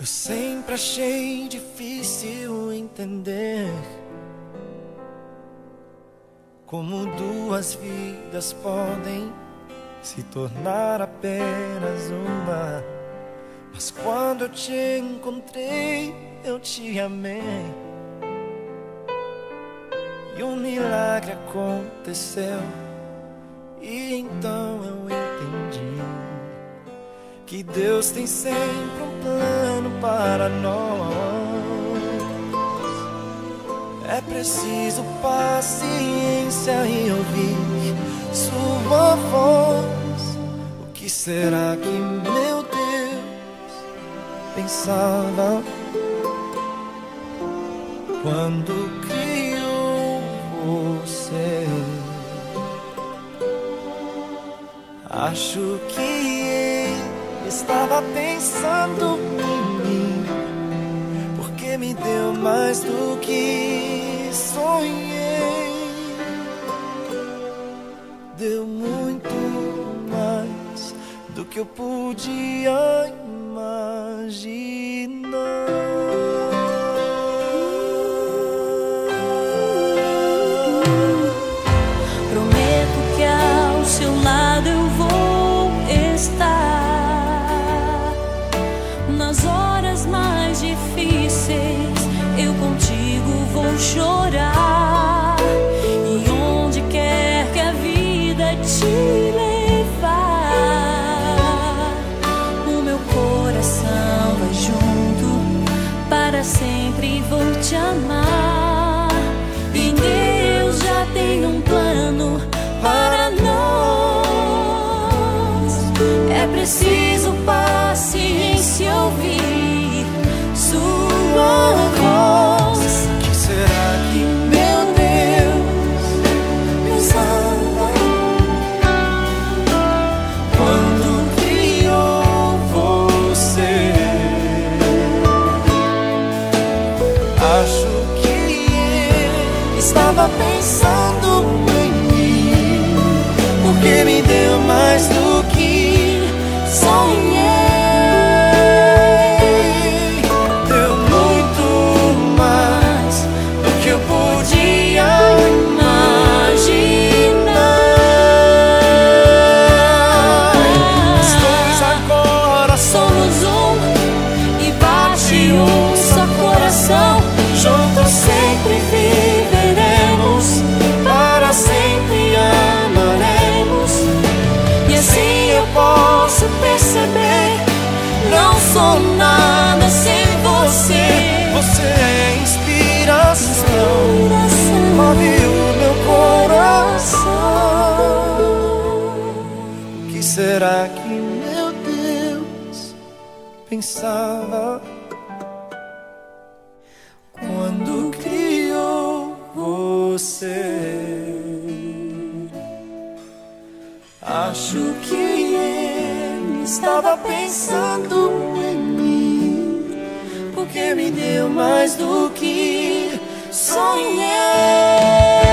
Eu sempre achei difícil entender como duas vidas podem se tornar apenas uma. Mas quando eu te encontrei, eu te amei, e um milagre aconteceu. E então eu entendi que Deus tem sempre um plano para nós. É preciso paciência e ouvir sua voz. O que será que meu Deus pensava quando criou você? Acho que ele estava pensando em mim, porque me deu mais do que sonhei. Deu muito mais do que eu podia imaginar. Prometo que ao seu lado eu vou estar. Nas horas mais difíceis eu contigo vou chorar. E onde quer que a vida te levar, o meu coração vai junto, para sempre vou te amar. E Deus já tem um plano para nós. É preciso paciência, ouvir sua voz. O que será que meu Deus pensava quando criou você? Acho que ele estava pensando em mim, porque me deu mais do que sonhei. Deu muito mais do que eu podia imaginar. Nós dois agora Somos um e bate um só coração. juntos sempre viveremos, para sempre amaremos. E assim eu posso perceber, não sou nada sem você. Você é inspiração, move o meu coração. O que será que meu Deus pensava quando criou você? Acho que ele estava pensando em mim, porque me deu mais do que sonhei.